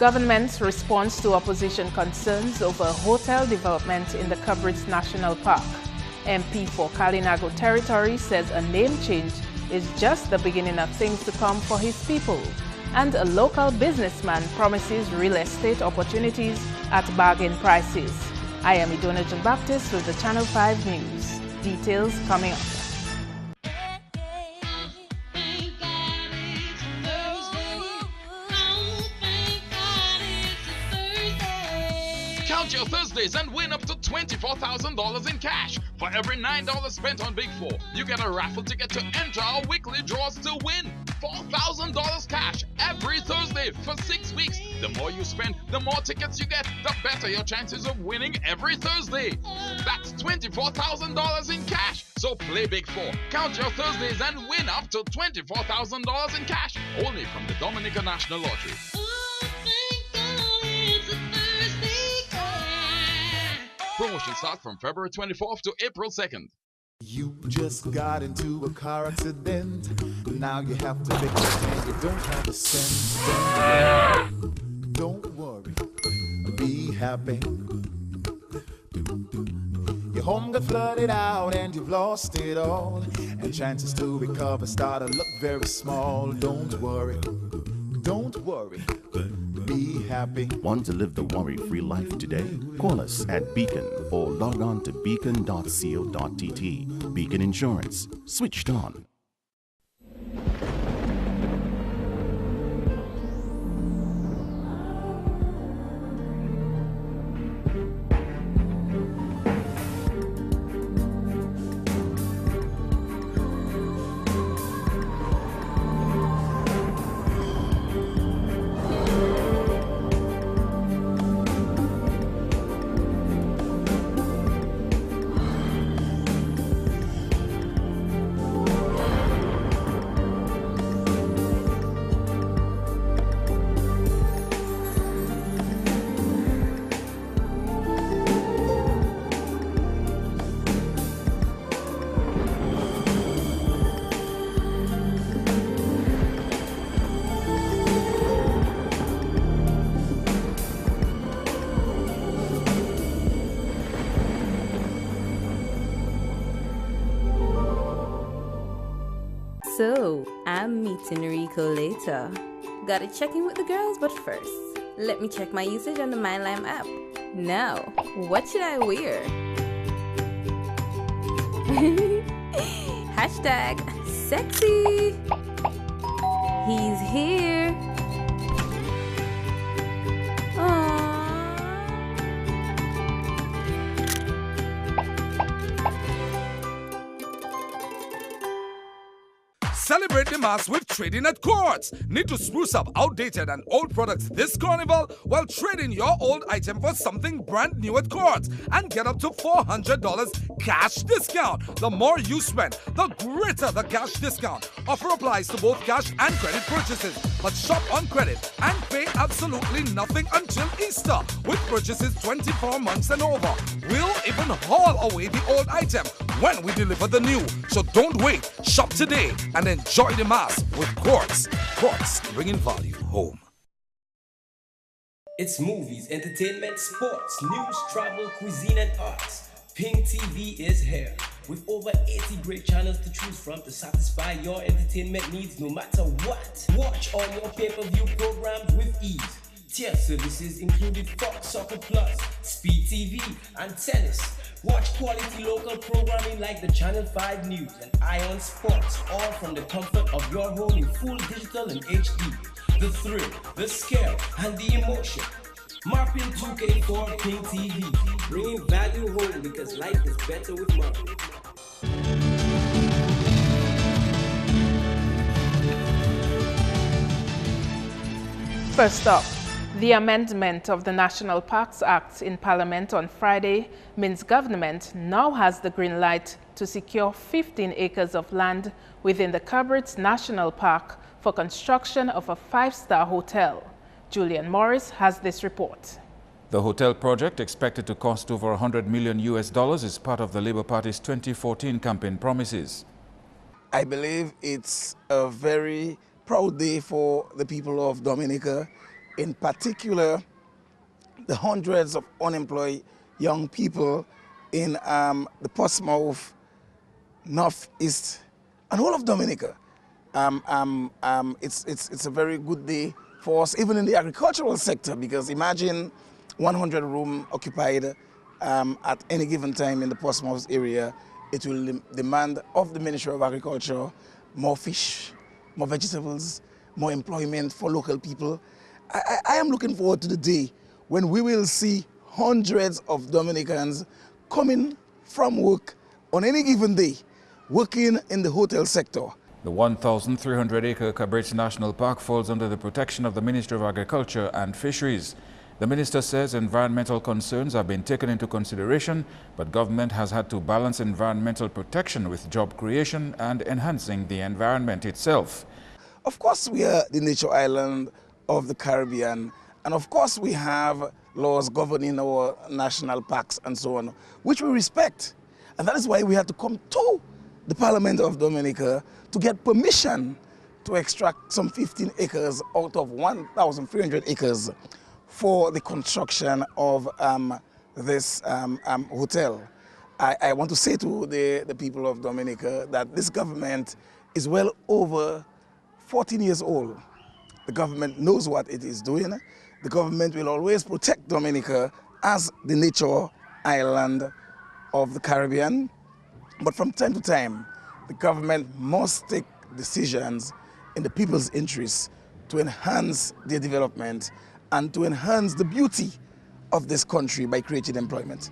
Government's response to opposition concerns over hotel development in the Cabrit National Park. MP for Kalinago Territory says a name change is just the beginning of things to come for his people. And a local businessman promises real estate opportunities at bargain prices. I am Idona John Baptist with the Channel 5 News. Details coming up. Count your Thursdays and win up to $24,000 in cash. For every $9 spent on Big 4, you get a raffle ticket to enter our weekly draws to win $4,000 cash every Thursday for 6 weeks. The more you spend, the more tickets you get, the better your chances of winning every Thursday. That's $24,000 in cash. So play Big 4, count your Thursdays and win up to $24,000 in cash. Only from the Dominica National Lottery. Promotion starts from February 24th to April 2nd. You just got into a car accident. Now you have to make a stand. You don't have a sense. Don't worry. Be happy. Your home got flooded out and you've lost it all. And chances to recover start to look very small. Don't worry. Don't worry. Be happy. Want to live the worry-free life today? Call us at Beacon or log on to beacon.co.tt. Beacon Insurance. Switched on. So, I'm meeting Rico later. Gotta check in with the girls, but first, let me check my usage on the MyLime app. Now, what should I wear? Hashtag sexy. He's here. Aww. Celebrate the mass with trading at Courts. Need to spruce up outdated and old products this carnival? Well, trade in your old item for something brand new at Courts and get up to $400 cash discount. The more you spend, the greater the cash discount. Offer applies to both cash and credit purchases, but shop on credit and pay absolutely nothing until Easter with purchases 24 months and over. We'll even haul away the old item when we deliver the new. So don't wait. Shop today and enjoy the mass with Courts. Courts, bringing value home. It's movies, entertainment, sports, news, travel, cuisine, and arts. Pink TV is here with over 80 great channels to choose from to satisfy your entertainment needs no matter what. Watch all your pay-per-view programs with ease. Tier services included Fox Soccer Plus, Speed TV, and Tennis. Watch quality local programming like the Channel 5 News and Ion Sports, all from the comfort of your home in full digital and HD. The thrill, the scale, and the emotion. Marpin 2K for Pink TV, bringing value home because life is better with Marpin. First up, the amendment of the National Parks Act in Parliament on Friday means government now has the green light to secure 15 acres of land within the Cabrit National Park for construction of a 5-star hotel. Julian Morris has this report. The hotel project, expected to cost over $100 million, is part of the Labour Party's 2014 campaign promises. I believe it's a very proud day for the people of Dominica in particular the hundreds of unemployed young people in the Portsmouth, Northeast, and all of Dominica. It's a very good day for us, even in the agricultural sector, because imagine 100 rooms occupied at any given time in the Portsmouth area. It will demand of the Ministry of Agriculture more fish, more vegetables, more employment for local people. I am looking forward to the day when we will see hundreds of Dominicans coming from work on any given day, working in the hotel sector. The 1,300-acre Cabritz National Park falls under the protection of the Ministry of Agriculture and Fisheries. The minister says environmental concerns have been taken into consideration, but government has had to balance environmental protection with job creation and enhancing the environment itself. Of course, we are the nature island of the Caribbean, and of course we have laws governing our national parks and so on, which we respect. And that is why we had to come to the Parliament of Dominica to get permission to extract some 15 acres out of 1,300 acres for the construction of this hotel. I want to say to the people of Dominica that this government is well over 14 years old. The government knows what it is doing. The government will always protect Dominica as the nature island of the Caribbean. But from time to time, the government must take decisions in the people's interests to enhance their development and to enhance the beauty of this country by creating employment.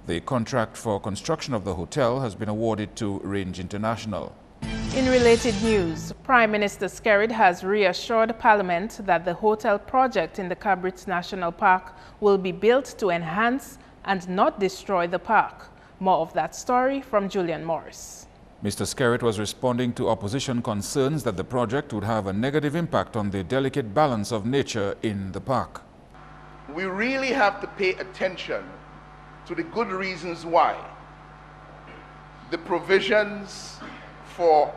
The contract for construction of the hotel has been awarded to Range International. In related news, Prime Minister Skerrit has reassured Parliament that the hotel project in the Cabritz National Park will be built to enhance and not destroy the park. More of that story from Julian Morris. Mr. Skerrit was responding to opposition concerns that the project would have a negative impact on the delicate balance of nature in the park. We really have to pay attention to the good reasons why the provisions for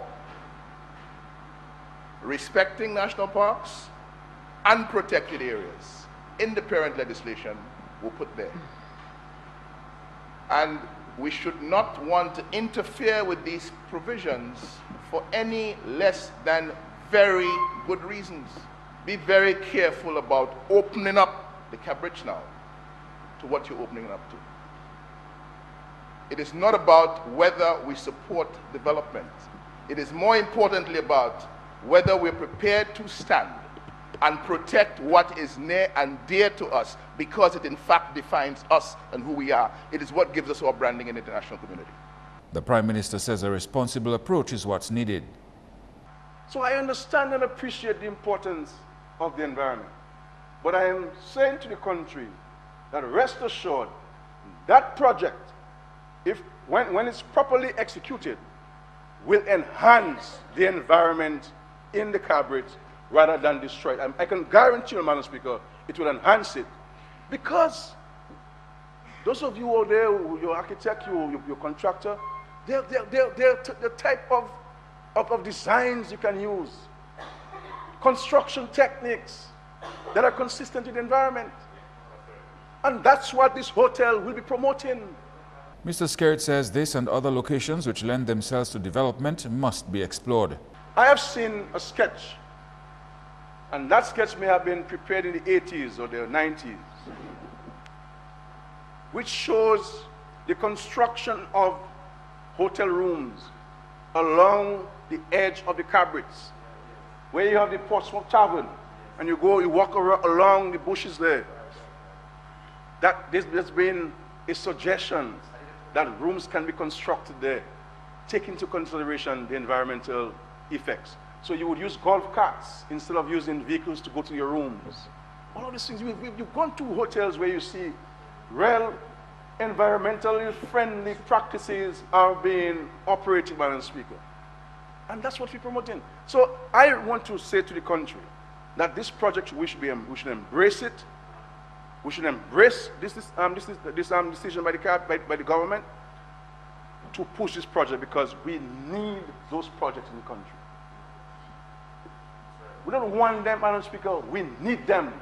respecting national parks and protected areas in the parent legislation were put there. And we should not want to interfere with these provisions for any less than very good reasons. Be very careful about opening up the Cabritz now to what you're opening it up to. It is not about whether we support development. It is more importantly about whether we're prepared to stand and protect what is near and dear to us, because it in fact defines us and who we are. It is what gives us our branding in the international community. The Prime Minister says a responsible approach is what's needed. So I understand and appreciate the importance of the environment. But I am saying to the country that rest assured, that project, when it's properly executed, will enhance the environment in the Cabritz rather than destroy it. I can guarantee you, Madam Speaker, it will enhance it. Because those of you out there, your architect, your contractor, they're the type of designs you can use, construction techniques that are consistent with the environment. And that's what this hotel will be promoting. Mr. Skerrit says this and other locations which lend themselves to development must be explored. I have seen a sketch, and that sketch may have been prepared in the 80s or the 90s, which shows the construction of hotel rooms along the edge of the Cabritz, where you have the Portsmouth Tavern, and you walk along the bushes there. There's been a suggestion that rooms can be constructed there, take into consideration the environmental effects. So you would use golf carts instead of using vehicles to go to your rooms. All of these things, you've gone to hotels where you see real environmentally friendly practices are being operated by the Speaker. And that's what we're promoting. So I want to say to the country that this project, we should embrace it. We should embrace this decision by the government to push this project, because we need those projects in the country. We don't want them, Madam Speaker, we need them.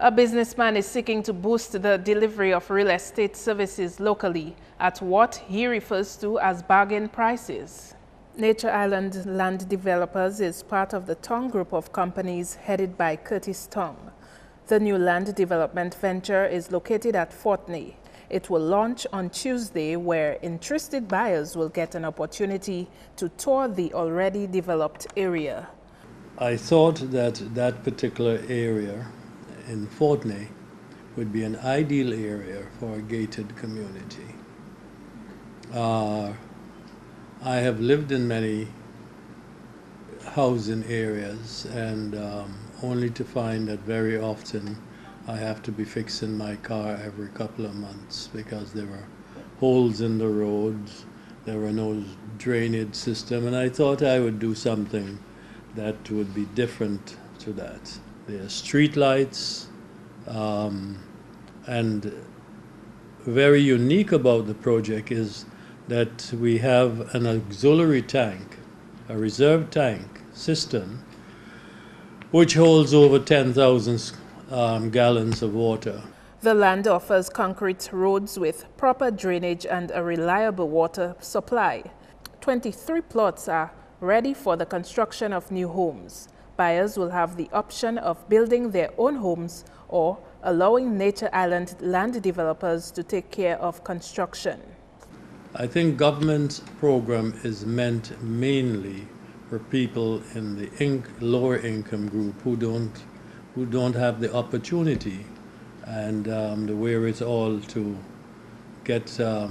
A businessman is seeking to boost the delivery of real estate services locally at what he refers to as bargain prices. Nature Island Land Developers is part of the Tong group of companies headed by Curtis Tong. The new land development venture is located at Fortney. It will launch on Tuesday, where interested buyers will get an opportunity to tour the already developed area. I thought that that particular area in Fortney would be an ideal area for a gated community. I have lived in many housing areas and only to find that very often I have to be fixing my car every couple of months because there were holes in the roads, there were no drainage system, and I thought I would do something that would be different to that. There are street lights, and very unique about the project is that we have an auxiliary tank, a reserve tank system, which holds over 10,000 gallons of water. The land offers concrete roads with proper drainage and a reliable water supply. 23 plots are ready for the construction of new homes. Buyers will have the option of building their own homes or allowing Nature Island land developers to take care of construction. I think government's program is meant mainly for people in the lower income group who don't have the opportunity and the wherewithal to get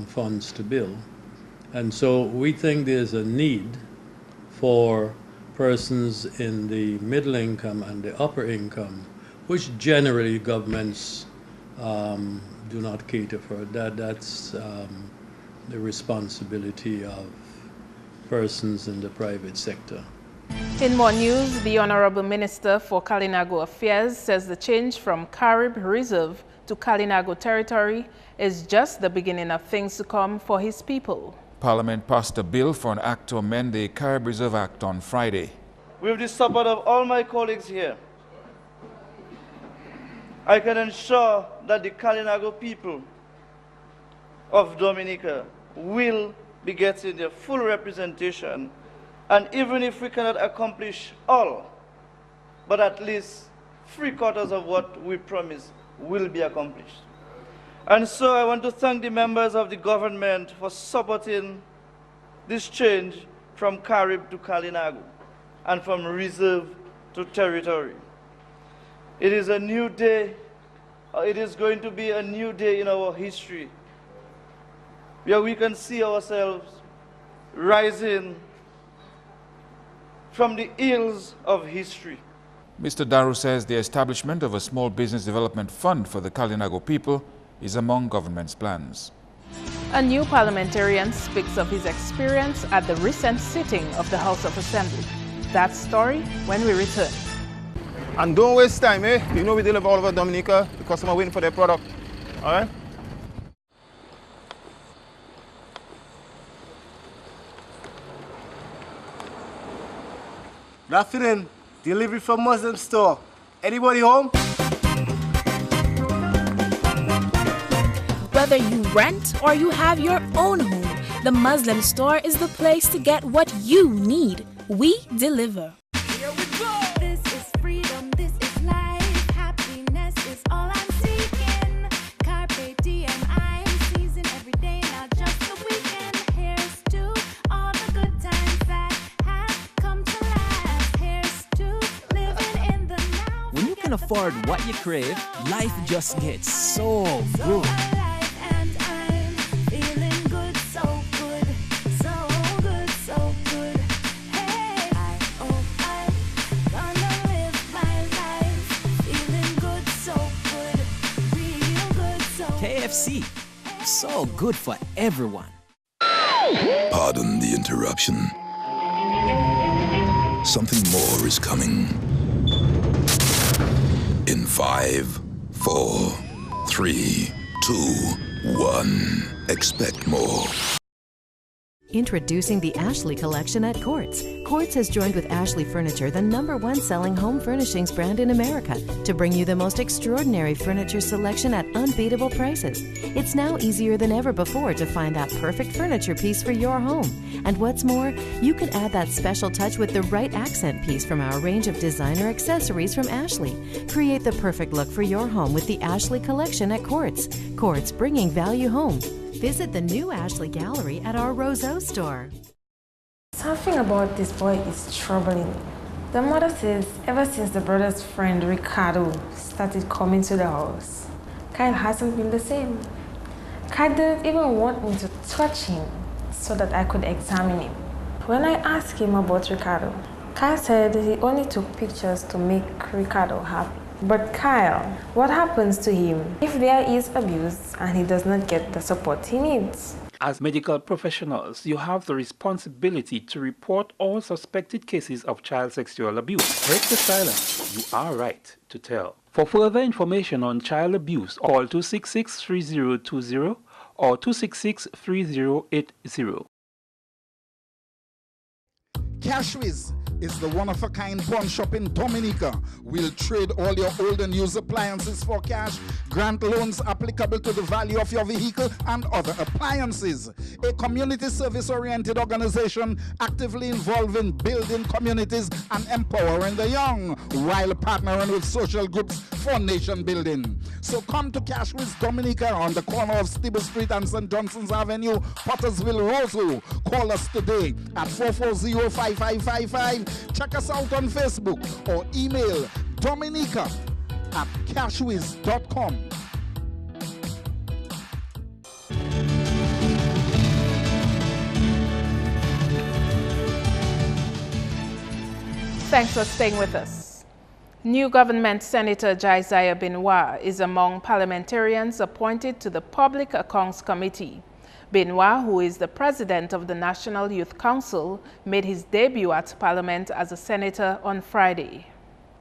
funds to build. And so we think there's a need for persons in the middle income and the upper income, which generally governments do not cater for. That's the responsibility of persons in the private sector. In more news, the Honorable Minister for Kalinago Affairs says the change from Carib Reserve to Kalinago Territory is just the beginning of things to come for his people. Parliament passed a bill for an act to amend the Carib Reserve Act on Friday. With the support of all my colleagues here, I can ensure that the Kalinago people of Dominica will be getting their full representation, and even if we cannot accomplish all, but at least 3/4 of what we promised will be accomplished. And so I want to thank the members of the government for supporting this change from Carib to Kalinago and from reserve to territory. It is a new day. It is going to be a new day in our history, where we can see ourselves rising from the hills of history. Mr. Daru says the establishment of a small business development fund for the Kalinago people is among government's plans. A new parliamentarian speaks of his experience at the recent sitting of the House of Assembly. That story when we return. And don't waste time, eh? You know we deliver all over Dominica. The customer waiting for their product. All right? Good afternoon. Delivery from Muslim store. Anybody home? Whether you rent or you have your own home, the Muslim store is the place to get what you need. We deliver. Here we go. This is freedom, this is life. Happiness is all I'm seeking. Carpe diem, I'm seizing every day, not just the weekend. Here's to all the good times that have come to last. Here's to living in the now. When you can afford what you crave, life just gets so good. KFC, so good for everyone. Pardon the interruption. Something more is coming. In 5, 4, 3, 2, 1. Expect more. Introducing the Ashley Collection at Quartz. Quartz has joined with Ashley Furniture, the #1 selling home furnishings brand in America, to bring you the most extraordinary furniture selection at unbeatable prices. It's now easier than ever before to find that perfect furniture piece for your home. And what's more, you can add that special touch with the right accent piece from our range of designer accessories from Ashley. Create the perfect look for your home with the Ashley Collection at Quartz. Quartz, bringing value home. Visit the new Ashley Gallery at our Roseau store. Something about this boy is troubling. The mother says ever since the brother's friend Ricardo started coming to the house, Kyle hasn't been the same. Kyle didn't even want me to touch him so that I could examine him. When I asked him about Ricardo, Kyle said he only took pictures to make Ricardo happy. But Kyle, what happens to him if there is abuse and he does not get the support he needs? As medical professionals, you have the responsibility to report all suspected cases of child sexual abuse. Break the silence. You are right to tell. For further information on child abuse, call 266-3020 or 266-3080. Cashwiz is the one-of-a-kind pawn shop in Dominica. We'll trade all your old and used appliances for cash, grant loans applicable to the value of your vehicle and other appliances. A community service-oriented organization actively involved in building communities and empowering the young, while partnering with social groups for nation building. So come to Cashwiz Dominica on the corner of Stable Street and St. Johnson's Avenue, Pottersville, Roseau. Call us today at 440-5555. Check us out on Facebook or email dominica@cashwiz.com. Thanks for staying with us. New Government Senator Josiah Benoit is among parliamentarians appointed to the Public Accounts Committee. Benoit, who is the president of the National Youth Council, made his debut at Parliament as a senator on Friday.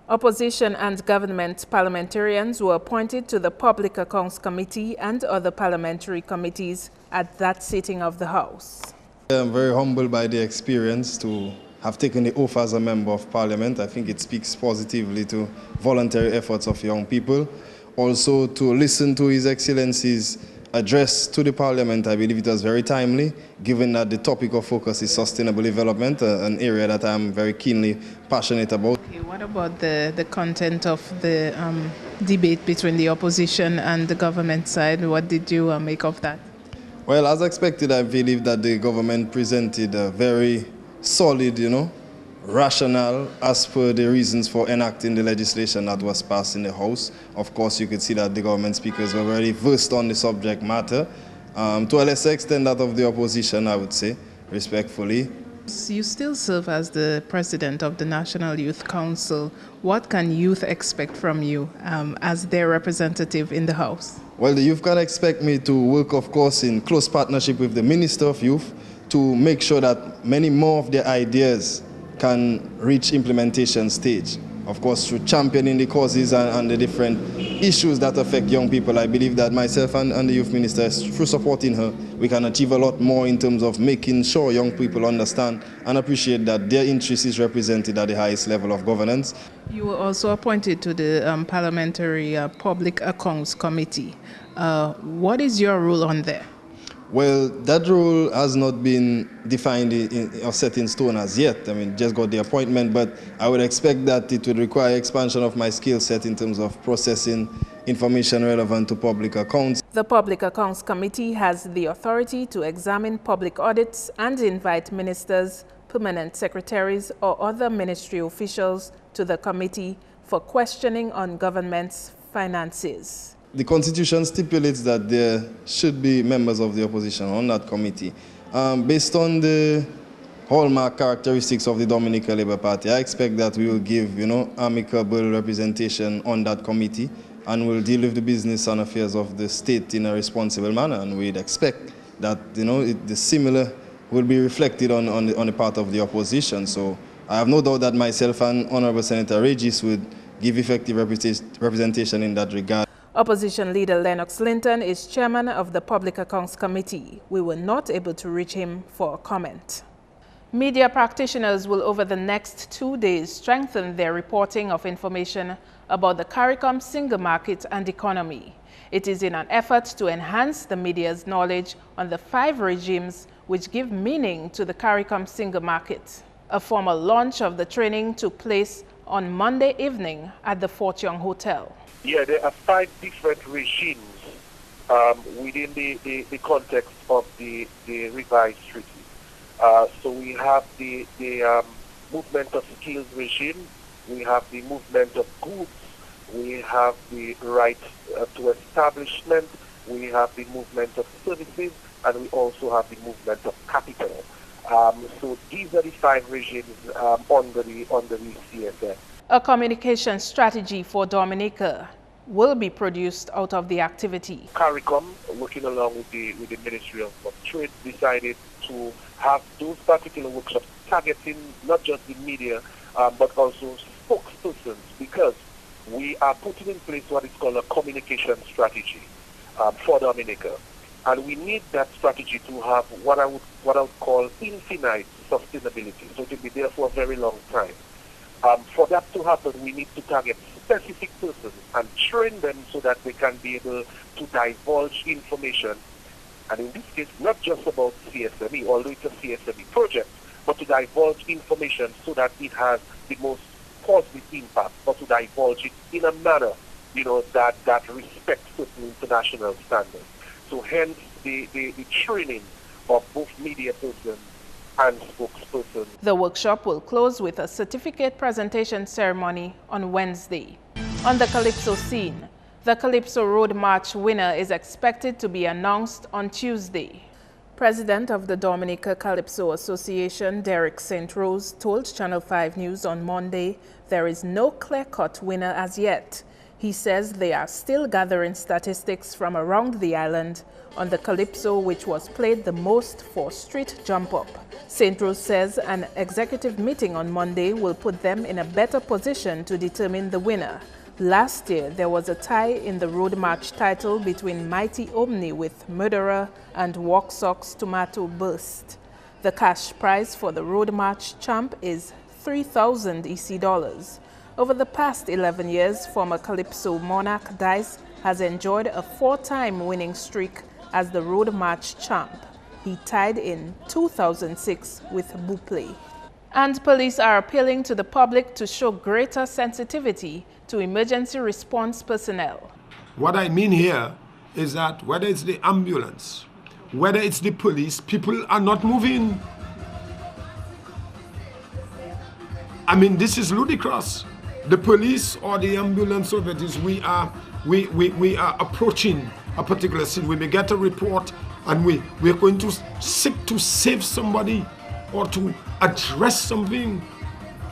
Opposition and government parliamentarians were appointed to the Public Accounts Committee and other parliamentary committees at that sitting of the House. I'm very humbled by the experience to have taken the oath as a member of Parliament. I think it speaks positively to voluntary efforts of young people. Also, to listen to His Excellency's address to the Parliament, I believe it was very timely, given that the topic of focus is sustainable development, an area that I'm very keenly passionate about. Okay, what about the content of the debate between the opposition and the government side? What did you make of that? Well, as expected, I believe that the government presented a very solid, rationale as per the reasons for enacting the legislation that was passed in the House. Of course, you could see that the government speakers were very versed on the subject matter. To a lesser extent that of the opposition, I would say, respectfully. You still serve as the president of the National Youth Council. What can youth expect from you as their representative in the House? Well, the youth can expect me to work, of course, in close partnership with the Minister of Youth to make sure that many more of their ideas can reach implementation stage. Of course, through championing the causes and the different issues that affect young people, I believe that myself and the Youth Minister, through supporting her, we can achieve a lot more in terms of making sure young people understand and appreciate that their interest is represented at the highest level of governance. You were also appointed to the Parliamentary Public Accounts Committee. What is your role on there? Well, that role has not been defined or set in stone as yet. I mean, just got the appointment, but I would expect that it would require expansion of my skill set in terms of processing information relevant to public accounts. The Public Accounts Committee has the authority to examine public audits and invite ministers, permanent secretaries, or other ministry officials to the committee for questioning on government's finances. The Constitution stipulates that there should be members of the opposition on that committee. Based on the hallmark characteristics of the Dominican Labour Party, I expect that we will give, amicable representation on that committee, and we'll deal with the business and affairs of the state in a responsible manner. And we'd expect that, the similar will be reflected on the part of the opposition. So I have no doubt that myself and Honourable Senator Regis would give effective representation in that regard. Opposition leader Lennox Linton is chairman of the Public Accounts Committee. We were not able to reach him for a comment. Media practitioners will over the next 2 days strengthen their reporting of information about the CARICOM single market and economy. It is in an effort to enhance the media's knowledge on the 5 regimes which give meaning to the CARICOM single market. A formal launch of the training took place on Monday evening at the Fort Young Hotel. Yeah, there are 5 different regimes within the context of the revised treaty. So we have the movement of skills regime, we have the movement of goods, we have the right to establishment, we have the movement of services, and we also have the movement of capital. So these are the 5 regimes under the CSF. A communication strategy for Dominica will be produced out of the activity. CARICOM, working along with the Ministry of Trade, decided to have those particular workshops targeting not just the media, but also spokespersons, because we are putting in place what is called a communication strategy for Dominica. And we need that strategy to have what I would call infinite sustainability. So it will be there for a very long time. For that to happen, we need to target specific persons and train them so that they can be able to divulge information. And in this case, not just about CSME, although it's a CSME project, but to divulge information so that it has the most positive impact, but to divulge it in a manner, that respects certain international standards. So hence the training of both media persons and spokespersons. The workshop will close with a certificate presentation ceremony on Wednesday. On the Calypso scene, the Calypso Road March winner is expected to be announced on Tuesday. President of the Dominica Calypso Association, Derek St. Rose, told Channel 5 News on Monday there is no clear-cut winner as yet. He says they are still gathering statistics from around the island on the Calypso, which was played the most for Street Jump Up. St. Rose says an executive meeting on Monday will put them in a better position to determine the winner. Last year, there was a tie in the Road March title between Mighty Omni with Murderer and Walk Socks Tomato Burst. The cash prize for the Road March champ is 3,000 EC dollars. Over the past 11 years, former Calypso monarch Dice has enjoyed a 4-time winning streak as the Road March champ. He tied in 2006 with Buplé. And police are appealing to the public to show greater sensitivity to emergency response personnel. What I mean here is that whether it's the ambulance, whether it's the police, people are not moving. I mean, this is ludicrous. The police or the ambulance or that is, we are approaching a particular scene. We may get a report and we are going to seek to save somebody or to address something.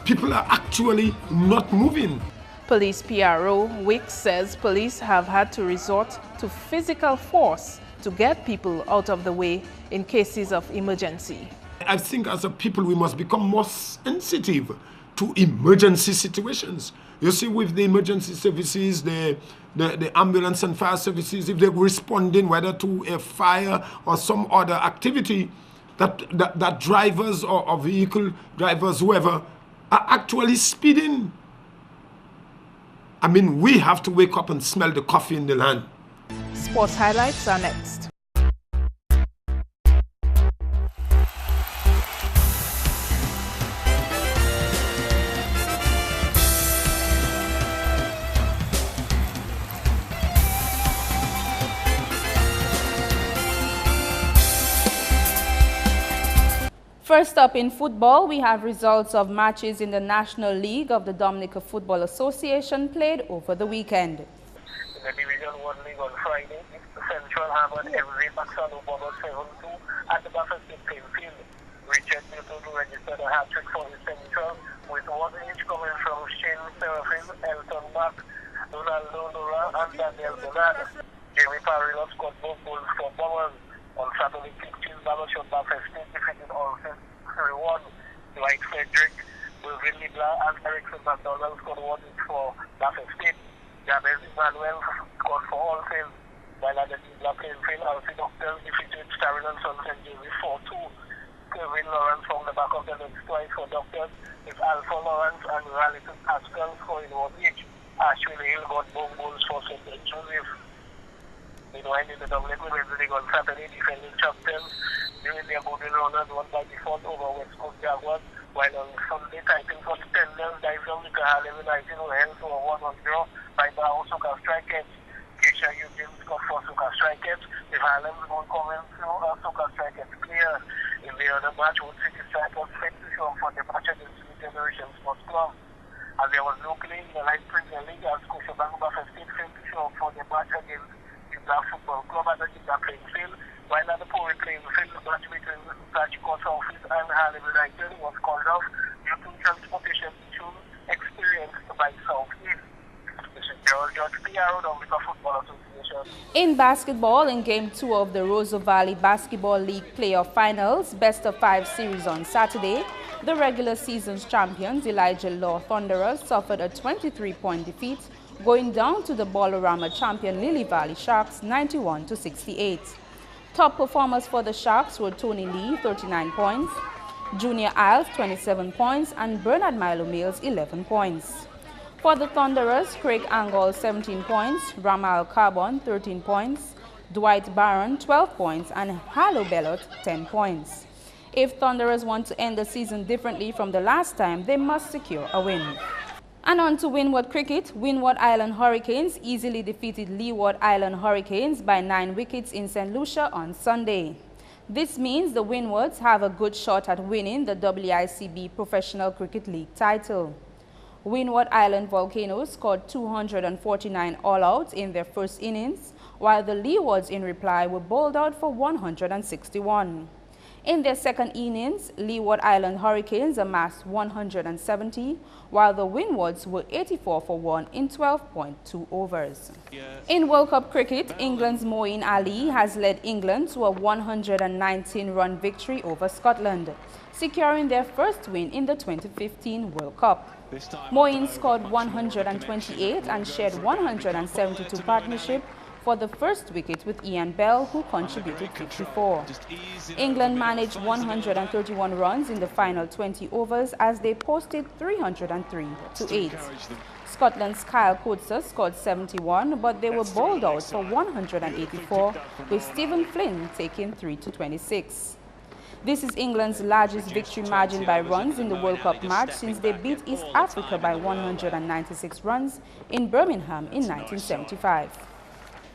People are actually not moving. Police PRO Wicks says police have had to resort to physical force to get people out of the way in cases of emergency. I think as a people we must become more sensitive to emergency situations. You see, with the emergency services, the ambulance and fire services, if they're responding whether to a fire or some other activity, that drivers or vehicle drivers, whoever, are actually speeding. I mean, we have to wake up and smell the coffee in the land. Sports highlights are next. First up in football, we have results of matches in the National League of the Dominica Football Association played over the weekend. In the Division 1 League on Friday, Central hammered MV Maxano Bobber 7-2 at the Buffett playing field. Richard Newton registered a hat-trick for his Central, with one each coming from Shane Seraphim, Elton Mack, Ronaldo Nora, and Daniel Bernard. Jamie Parrillo scored both goals for Bombers. On Saturday, 15 Ballot Buffett State defeated Olsen 3-1. Dwight Frederick, Wilvin Lidla, and Erickson McDonald scored one for Buffett State. Jabez Emmanuel scored for all field, while at the Dibla playing field, Alfie Doctors defeated Starrell and Son St. James 4-2. Kevin Lawrence from the back of the net twice for Doctors, with Alpha Lawrence and Rallyton Pascal scoring one each. Ashwin Hill got both goals for St. Joseph. Meanwhile, in the Dublin Women's League on Saturday, defending champions during their golden runners won by default over West Coast Jaguars, while on Sunday, title contenders Dynamic Harlem United were held to a 1-1 draw by Bao Soka Strikers. Keisha Eugene scored for Soka Strikers, with Harlem's goal coming through a Soka Strikers player. In the other match, Wood City Strikers failed to show for the match against New Generation Sports Club. And there was locally in the Light Premier League, as Scotiabank Buffett State failed to show for the match against the Football Club at the Gibla playing field, while at the Pori playing field, the match between Flash Court Office and Harlem United was called off due to transportation issues experienced by South East. This is Gerald George Piaro, Dominica Football Association. In basketball, in Game 2 of the Roseau Valley Basketball League Playoff Finals, Best of 5 series on Saturday, the regular season's champions, Elijah Law Thunderers, suffered a 23-point defeat, going down to the Bolorama champion Lily Valley Sharks 91-68. Top performers for the Sharks were Tony Lee, 39 points, Junior Isles, 27 points, and Bernard Milo Mills, 11 points. For the Thunderers, Craig Angol, 17 points, Ramal Carbon, 13 points, Dwight Barron, 12 points, and Harlow Bellot, 10 points. If Thunderers want to end the season differently from the last time, they must secure a win. And on to Windward Cricket, Windward Island Hurricanes easily defeated Leeward Island Hurricanes by 9 wickets in St. Lucia on Sunday. This means the Windwards have a good shot at winning the WICB Professional Cricket League title. Windward Island Volcanoes scored 249 all-outs in their first innings, while the Leewards in reply were bowled out for 161. In their second innings, Leeward Island Hurricanes amassed 170, while the Windwards were 84 for 1 in 12.2 overs. In World Cup cricket, England's Moeen Ali has led England to a 119-run victory over Scotland, securing their first win in the 2015 World Cup. Moeen scored 128 and shared 172 partnership for the first wicket with Ian Bell, who contributed 54. England managed 131 runs in the final 20 overs as they posted 303 to 8. Scotland's Kyle Coetzer scored 71, but they were bowled out for 184, with Stephen Flynn taking 3 to 26. This is England's largest victory margin by runs in the World Cup match since they beat East Africa by 196 runs in Birmingham in 1975.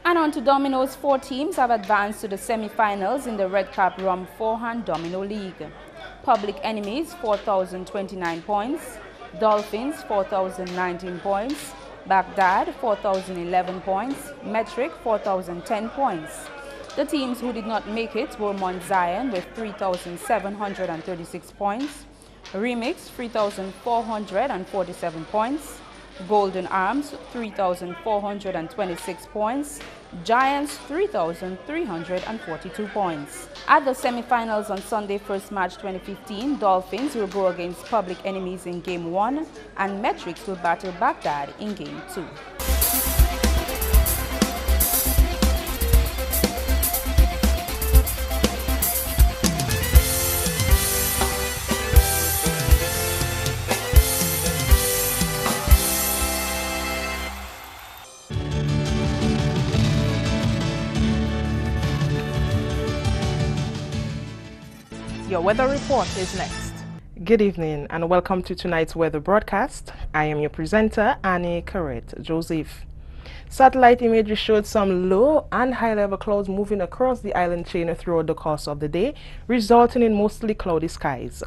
And on to dominoes, 4 teams have advanced to the semi-finals in the Red Cap Rum 4-Hand Domino League. Public Enemies, 4,029 points. Dolphins, 4,019 points. Baghdad, 4,011 points. Metric, 4,010 points. The teams who did not make it were Mount Zion with 3,736 points. Remix, 3,447 points. Golden Arms, 3,426 points. Giants, 3,342 points. At the semi-finals on Sunday, first March 2015, Dolphins will go against Public Enemies in Game 1, and Metrics will battle Baghdad in Game 2. Your weather report is next. Good evening and welcome to tonight's weather broadcast. I am your presenter, Annie Corrette Joseph. Satellite imagery showed some low and high level clouds moving across the island chain throughout the course of the day, resulting in mostly cloudy skies.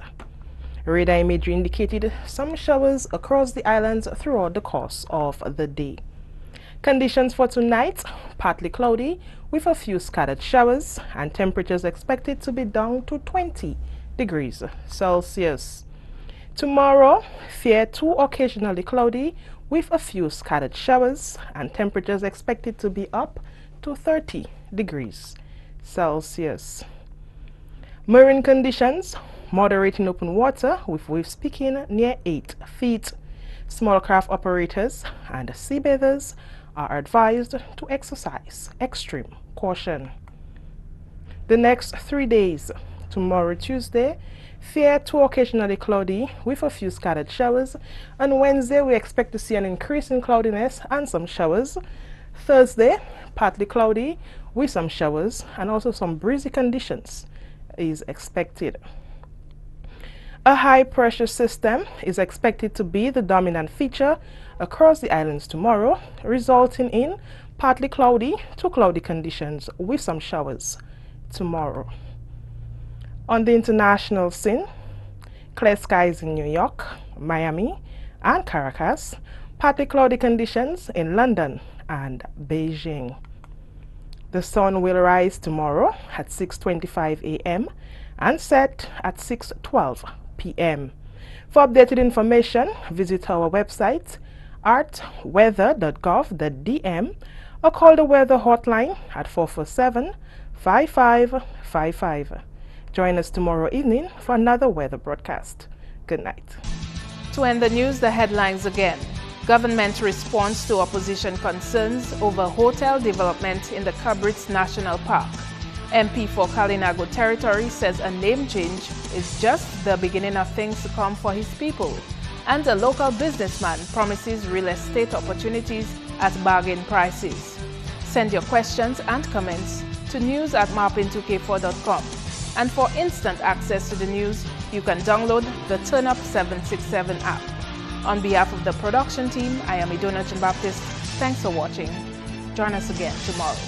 Radar imagery indicated some showers across the islands throughout the course of the day. Conditions for tonight, partly cloudy with a few scattered showers, and temperatures expected to be down to 20 degrees Celsius. Tomorrow, fair to occasionally cloudy with a few scattered showers, and temperatures expected to be up to 30 degrees Celsius. Marine conditions, moderate in open water with waves peaking near 8 feet. Small craft operators and sea bathers are advised to exercise extreme caution. The next 3 days, tomorrow Tuesday, fair to occasionally cloudy with a few scattered showers. On Wednesday, we expect to see an increase in cloudiness and some showers. Thursday, partly cloudy with some showers and also some breezy conditions is expected. A high pressure system is expected to be the dominant feature across the islands tomorrow, resulting in partly cloudy to cloudy conditions with some showers tomorrow. On the international scene, clear skies in New York, Miami, and Caracas, partly cloudy conditions in London and Beijing. The sun will rise tomorrow at 6:25 a.m. and set at 6:12 p.m. For updated information, visit our website artweather.gov.dm or call the weather hotline at 447-5555. Join us tomorrow evening for another weather broadcast. Good night. To end the news, the headlines again. Government response to opposition concerns over hotel development in the Cabritz National Park. MP for Kalinago Territory says a name change is just the beginning of things to come for his people. And a local businessman promises real estate opportunities at bargain prices. Send your questions and comments to news@marpin2k4.com. And for instant access to the news, you can download the Turnup 767 app. On behalf of the production team, I am Idona Baptist. Thanks for watching. Join us again tomorrow.